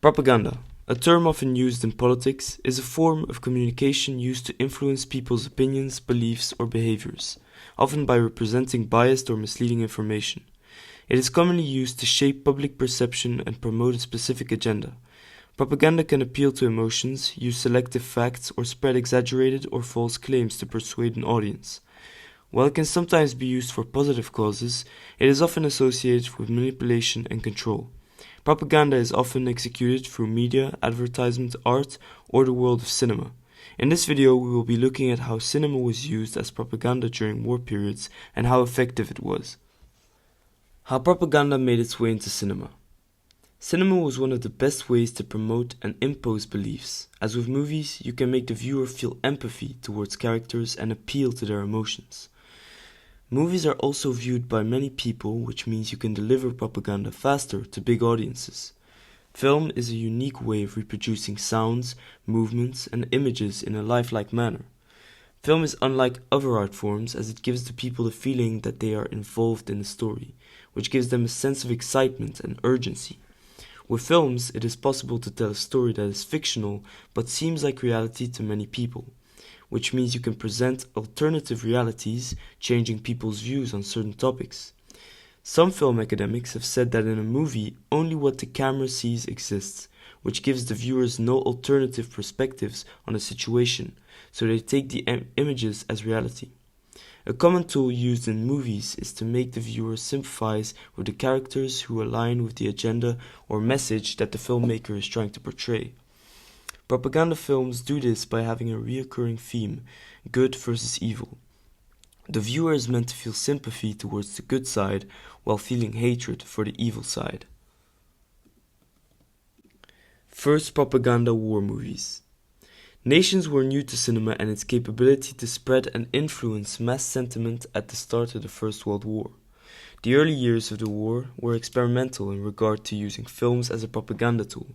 Propaganda, a term often used in politics, is a form of communication used to influence people's opinions, beliefs, or behaviors, often by representing biased or misleading information. It is commonly used to shape public perception and promote a specific agenda. Propaganda can appeal to emotions, use selective facts, or spread exaggerated or false claims to persuade an audience. While it can sometimes be used for positive causes, it is often associated with manipulation and control. Propaganda is often executed through media, advertisement, art, or the world of cinema. In this video, we will be looking at how cinema was used as propaganda during war periods and how effective it was. How propaganda made its way into cinema. Cinema was one of the best ways to promote and impose beliefs. As with movies, you can make the viewer feel empathy towards characters and appeal to their emotions. Movies are also viewed by many people, which means you can deliver propaganda faster to big audiences. Film is a unique way of reproducing sounds, movements, and images in a lifelike manner. Film is unlike other art forms as it gives the people the feeling that they are involved in the story, which gives them a sense of excitement and urgency. With films, it is possible to tell a story that is fictional but seems like reality to many people, which means you can present alternative realities, changing people's views on certain topics. Some film academics have said that in a movie, only what the camera sees exists, which gives the viewers no alternative perspectives on a situation, so they take the images as reality. A common tool used in movies is to make the viewer sympathize with the characters who align with the agenda or message that the filmmaker is trying to portray. Propaganda films do this by having a recurring theme, good versus evil. The viewer is meant to feel sympathy towards the good side while feeling hatred for the evil side. First propaganda war movies. Nations were new to cinema and its capability to spread and influence mass sentiment at the start of the First World War. The early years of the war were experimental in regard to using films as a propaganda tool.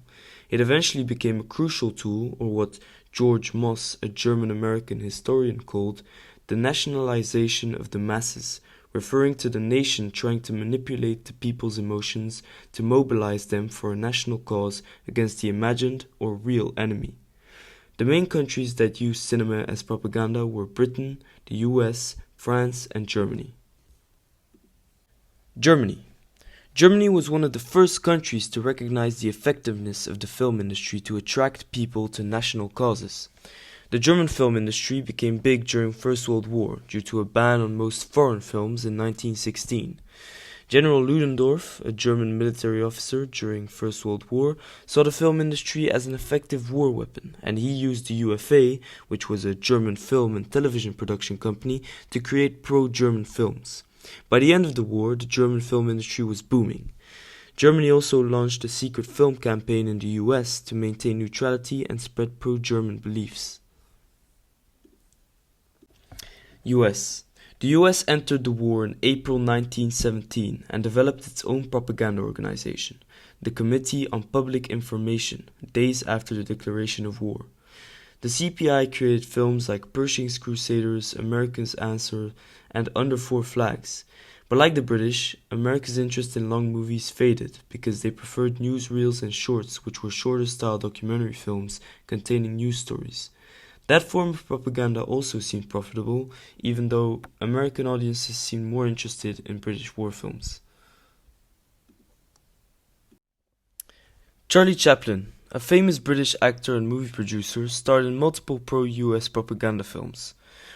It eventually became a crucial tool, or what George Moss, a German-American historian, called the nationalization of the masses, referring to the nation trying to manipulate the people's emotions to mobilize them for a national cause against the imagined or real enemy. The main countries that used cinema as propaganda were Britain, the US, France, and Germany. Germany was one of the first countries to recognize the effectiveness of the film industry to attract people to national causes. The German film industry became big during First World War due to a ban on most foreign films in 1916. General Ludendorff, a German military officer during First World War, saw the film industry as an effective war weapon, and he used the UFA, which was a German film and television production company, to create pro-German films. By the end of the war, the German film industry was booming. Germany also launched a secret film campaign in the US to maintain neutrality and spread pro-German beliefs. US. The US entered the war in April 1917 and developed its own propaganda organization, the Committee on Public Information, days after the declaration of war. The CPI created films like Pershing's Crusaders, America's Answer, and Under Four Flags. But like the British, America's interest in long movies faded because they preferred newsreels and shorts, which were shorter style documentary films containing news stories. That form of propaganda also seemed profitable, even though American audiences seemed more interested in British war films. Charlie Chaplin, a famous British actor and movie producer, starred in multiple pro-US propaganda films.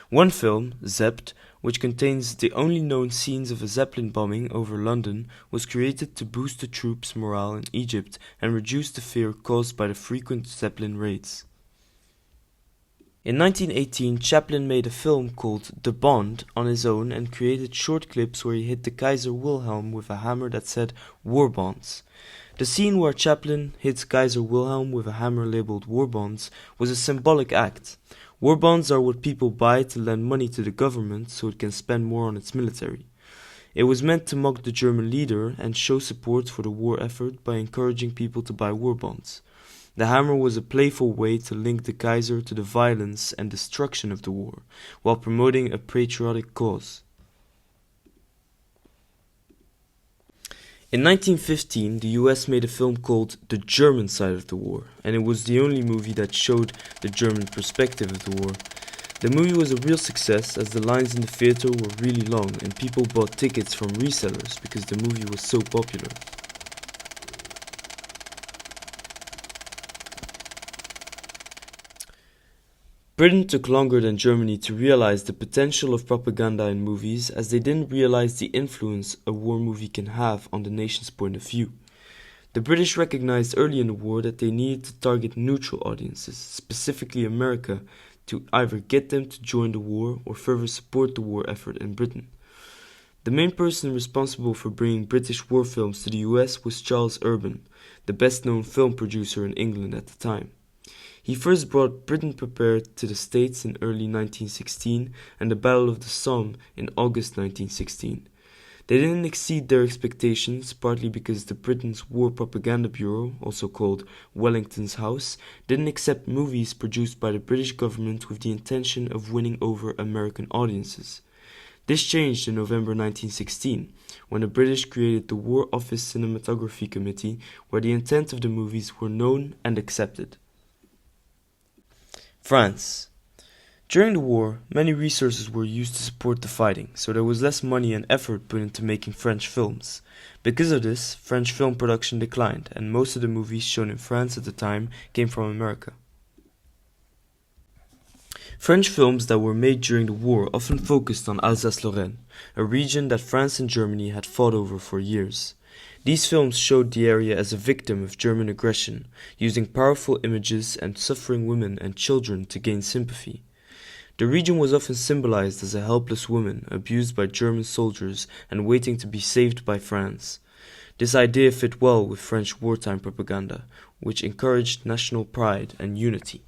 One film, Zepped, which contains the only known scenes of a Zeppelin bombing over London, was created to boost the troops' morale in Egypt and reduce the fear caused by the frequent Zeppelin raids. In 1918, Chaplin made a film called The Bond on his own and created short clips where he hit the Kaiser Wilhelm with a hammer that said War Bonds. The scene where Chaplin hits Kaiser Wilhelm with a hammer labeled War Bonds was a symbolic act. War bonds are what people buy to lend money to the government so it can spend more on its military. It was meant to mock the German leader and show support for the war effort by encouraging people to buy war bonds. The hammer was a playful way to link the Kaiser to the violence and destruction of the war, while promoting a patriotic cause. In 1915, the US made a film called The German Side of the War, and it was the only movie that showed the German perspective of the war. The movie was a real success as the lines in the theater were really long and people bought tickets from resellers because the movie was so popular. Britain took longer than Germany to realize the potential of propaganda in movies, as they didn't realize the influence a war movie can have on the nation's point of view. The British recognized early in the war that they needed to target neutral audiences, specifically America, to either get them to join the war or further support the war effort in Britain. The main person responsible for bringing British war films to the US was Charles Urban, the best-known film producer in England at the time. He first brought Britain Prepared to the States in early 1916 and the Battle of the Somme in August 1916. They didn't exceed their expectations, partly because the Britain's War Propaganda Bureau, also called Wellington's House, didn't accept movies produced by the British government with the intention of winning over American audiences. This changed in November 1916, when the British created the War Office Cinematography Committee, where the intent of the movies were known and accepted. France. During the war, many resources were used to support the fighting, so there was less money and effort put into making French films. Because of this, French film production declined, and most of the movies shown in France at the time came from America. French films that were made during the war often focused on Alsace-Lorraine, a region that France and Germany had fought over for years. These films showed the area as a victim of German aggression, using powerful images and suffering women and children to gain sympathy. The region was often symbolized as a helpless woman abused by German soldiers and waiting to be saved by France. This idea fit well with French wartime propaganda, which encouraged national pride and unity.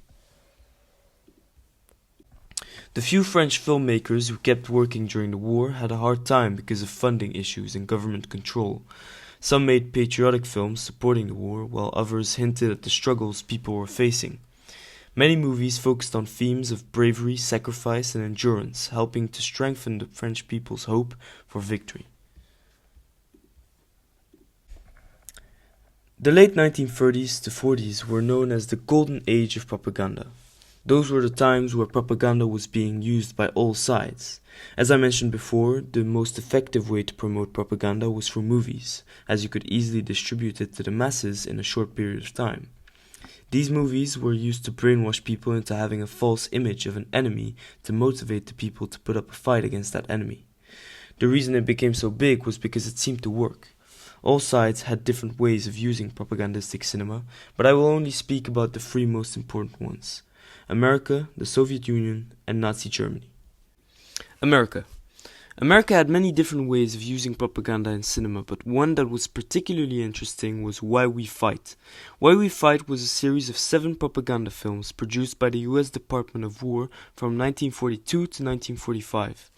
The few French filmmakers who kept working during the war had a hard time because of funding issues and government control. Some made patriotic films supporting the war, while others hinted at the struggles people were facing. Many movies focused on themes of bravery, sacrifice, and endurance, helping to strengthen the French people's hope for victory. The late 1930s to 40s were known as the Golden Age of propaganda. Those were the times where propaganda was being used by all sides. As I mentioned before, the most effective way to promote propaganda was through movies, as you could easily distribute it to the masses in a short period of time. These movies were used to brainwash people into having a false image of an enemy to motivate the people to put up a fight against that enemy. The reason it became so big was because it seemed to work. All sides had different ways of using propagandistic cinema, but I will only speak about the three most important ones: America, the Soviet Union, and Nazi Germany. America. America had many different ways of using propaganda in cinema, but one that was particularly interesting was Why We Fight. Why We Fight was a series of 7 propaganda films produced by the US Department of War from 1942 to 1945.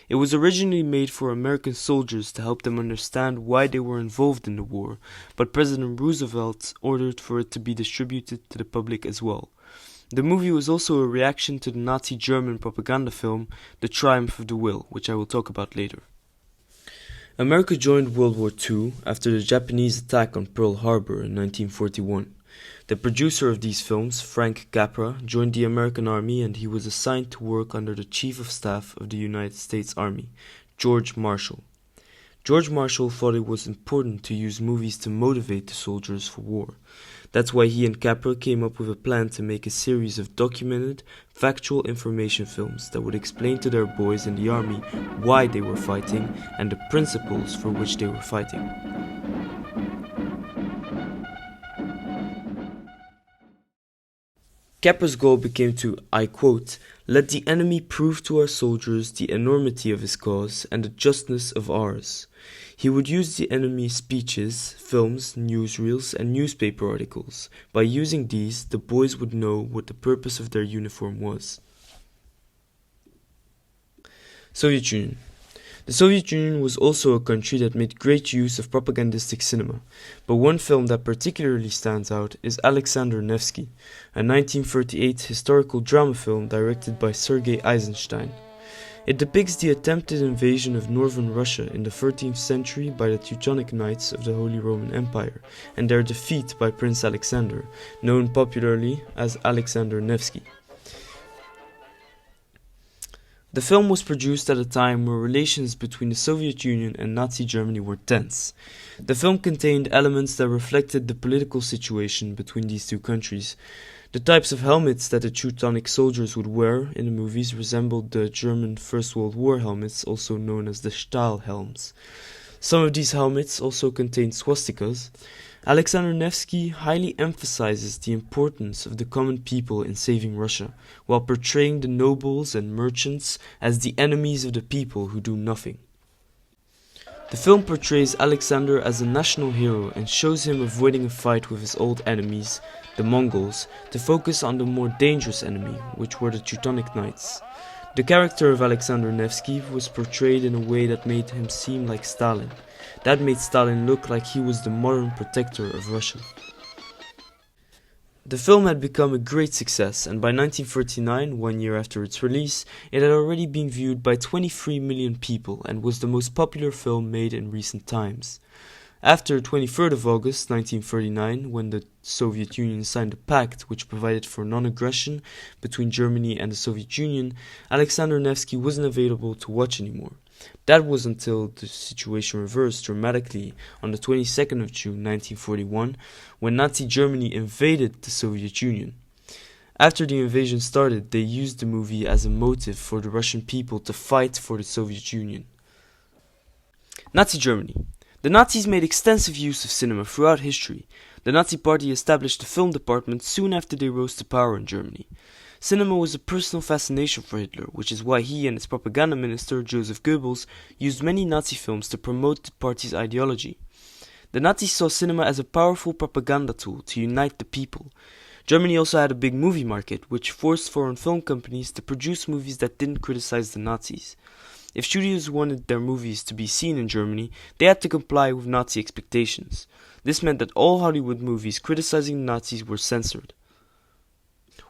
It was originally made for American soldiers to help them understand why they were involved in the war, but President Roosevelt ordered for it to be distributed to the public as well. The movie was also a reaction to the Nazi German propaganda film The Triumph of the Will, which I will talk about later. America joined World War II after the Japanese attack on Pearl Harbor in 1941. The producer of these films, Frank Capra, joined the American Army, and he was assigned to work under the Chief of Staff of the United States Army, George Marshall. George Marshall thought it was important to use movies to motivate the soldiers for war. That's why he and Capra came up with a plan to make a series of documented, factual information films that would explain to their boys in the army why they were fighting and the principles for which they were fighting. Capra's goal became to, I quote, "let the enemy prove to our soldiers the enormity of his cause and the justness of ours." He would use the enemy's speeches, films, newsreels, and newspaper articles. By using these, the boys would know what the purpose of their uniform was. Soviet Union. The Soviet Union was also a country that made great use of propagandistic cinema, but one film that particularly stands out is Alexander Nevsky, a 1938 historical drama film directed by Sergei Eisenstein. It depicts the attempted invasion of northern Russia in the 13th century by the Teutonic Knights of the Holy Roman Empire and their defeat by Prince Alexander, known popularly as Alexander Nevsky. The film was produced at a time where relations between the Soviet Union and Nazi Germany were tense. The film contained elements that reflected the political situation between these two countries. The types of helmets that the Teutonic soldiers would wear in the movies resembled the German First World War helmets, also known as the Stahl helms. Some of these helmets also contained swastikas. Alexander Nevsky highly emphasizes the importance of the common people in saving Russia, while portraying the nobles and merchants as the enemies of the people who do nothing. The film portrays Alexander as a national hero and shows him avoiding a fight with his old enemies, the Mongols, to focus on the more dangerous enemy, which were the Teutonic Knights. The character of Alexander Nevsky was portrayed in a way that made him seem like Stalin. That made Stalin look like he was the modern protector of Russia. The film had become a great success, and by 1939, 1 year after its release, it had already been viewed by 23 million people and was the most popular film made in recent times. After 23rd of August 1939, when the Soviet Union signed a pact which provided for non-aggression between Germany and the Soviet Union, Alexander Nevsky wasn't available to watch anymore. That was until the situation reversed dramatically on the 22nd of June 1941, when Nazi Germany invaded the Soviet Union. After the invasion started, they used the movie as a motive for the Russian people to fight for the Soviet Union. Nazi Germany. The Nazis made extensive use of cinema throughout history. The Nazi Party established a film department soon after they rose to power in Germany. Cinema was a personal fascination for Hitler, which is why he and his propaganda minister, Joseph Goebbels, used many Nazi films to promote the party's ideology. The Nazis saw cinema as a powerful propaganda tool to unite the people. Germany also had a big movie market, which forced foreign film companies to produce movies that didn't criticize the Nazis. If studios wanted their movies to be seen in Germany, they had to comply with Nazi expectations. This meant that all Hollywood movies criticizing the Nazis were censored.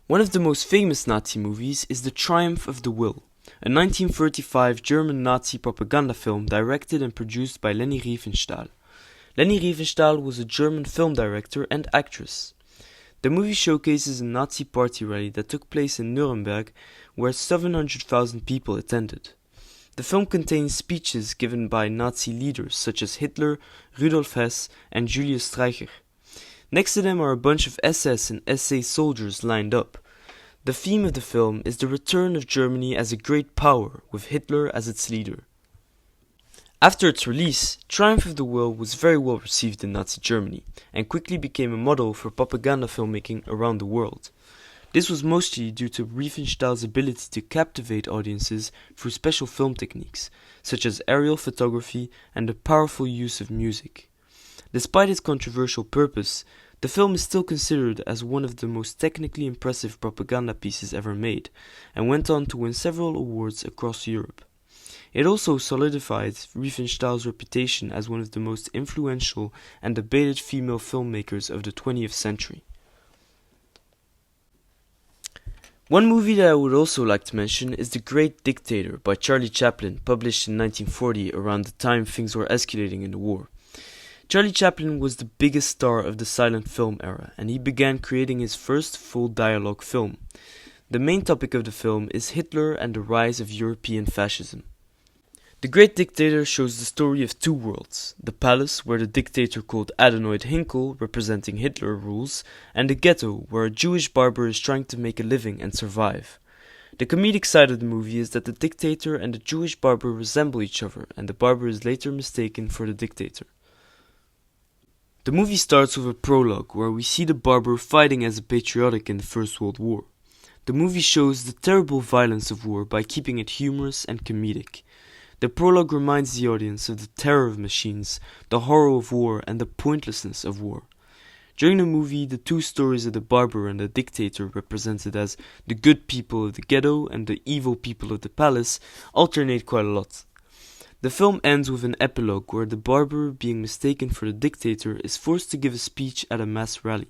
One of the most famous Nazi movies is The Triumph of the Will, a 1935 German Nazi propaganda film directed and produced by Leni Riefenstahl. Leni Riefenstahl was a German film director and actress. The movie showcases a Nazi party rally that took place in Nuremberg, where 700,000 people attended. The film contains speeches given by Nazi leaders such as Hitler, Rudolf Hess, and Julius Streicher. Next to them are a bunch of SS and SA soldiers lined up. The theme of the film is the return of Germany as a great power, with Hitler as its leader. After its release, Triumph of the Will was very well received in Nazi Germany, and quickly became a model for propaganda filmmaking around the world. This was mostly due to Riefenstahl's ability to captivate audiences through special film techniques, such as aerial photography and the powerful use of music. Despite its controversial purpose, the film is still considered as one of the most technically impressive propaganda pieces ever made, and went on to win several awards across Europe. It also solidified Riefenstahl's reputation as one of the most influential and debated female filmmakers of the 20th century. One movie that I would also like to mention is The Great Dictator by Charlie Chaplin, published in 1940 around the time things were escalating in the war. Charlie Chaplin was the biggest star of the silent film era, and he began creating his first full dialogue film. The main topic of the film is Hitler and the rise of European fascism. The Great Dictator shows the story of two worlds: the palace, where the dictator called Adenoid Hinkel, representing Hitler, rules, and the ghetto, where a Jewish barber is trying to make a living and survive. The comedic side of the movie is that the dictator and the Jewish barber resemble each other, and the barber is later mistaken for the dictator. The movie starts with a prologue where we see the barber fighting as a patriotic in the First World War. The movie shows the terrible violence of war by keeping it humorous and comedic. The prologue reminds the audience of the terror of machines, the horror of war, and the pointlessness of war. During the movie, the two stories of the barber and the dictator, represented as the good people of the ghetto and the evil people of the palace, alternate quite a lot. The film ends with an epilogue where the barber, being mistaken for the dictator, is forced to give a speech at a mass rally.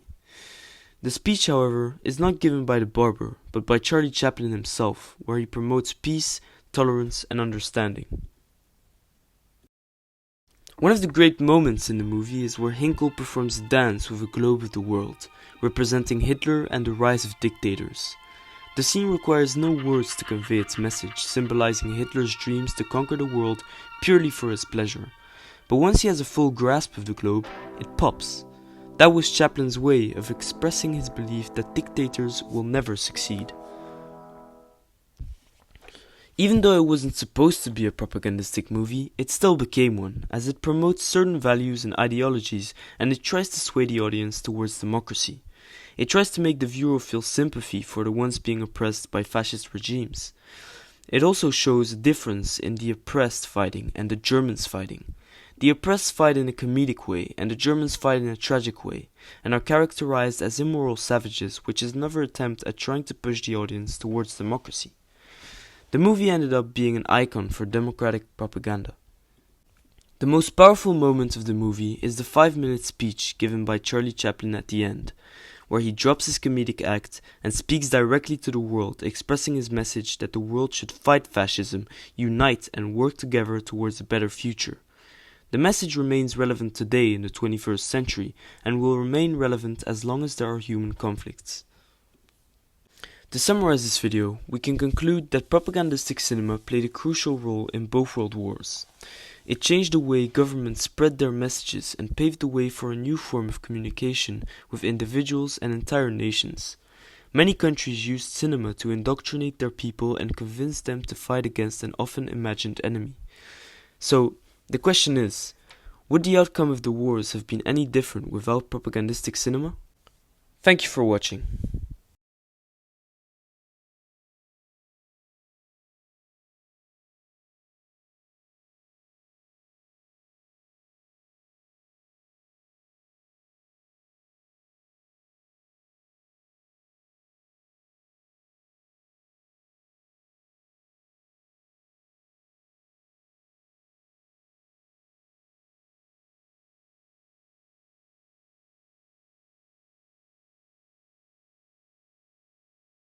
The speech, however, is not given by the barber, but by Charlie Chaplin himself, where he promotes peace, tolerance, and understanding. One of the great moments in the movie is where Hinkel performs a dance with a globe of the world, representing Hitler and the rise of dictators. The scene requires no words to convey its message, symbolizing Hitler's dreams to conquer the world purely for his pleasure. But once he has a full grasp of the globe, it pops. That was Chaplin's way of expressing his belief that dictators will never succeed. Even though it wasn't supposed to be a propagandistic movie, it still became one, as it promotes certain values and ideologies and it tries to sway the audience towards democracy. It tries to make the viewer feel sympathy for the ones being oppressed by fascist regimes. It also shows a difference in the oppressed fighting and the Germans fighting. The oppressed fight in a comedic way and the Germans fight in a tragic way, and are characterized as immoral savages, which is another attempt at trying to push the audience towards democracy. The movie ended up being an icon for democratic propaganda. The most powerful moment of the movie is the 5-minute speech given by Charlie Chaplin at the end, where he drops his comedic act and speaks directly to the world, expressing his message that the world should fight fascism, unite and work together towards a better future. The message remains relevant today in the 21st century and will remain relevant as long as there are human conflicts. To summarize this video, we can conclude that propagandistic cinema played a crucial role in both world wars. It changed the way governments spread their messages and paved the way for a new form of communication with individuals and entire nations. Many countries used cinema to indoctrinate their people and convince them to fight against an often imagined enemy. So, the question is, would the outcome of the wars have been any different without propagandistic cinema? Thank you for watching.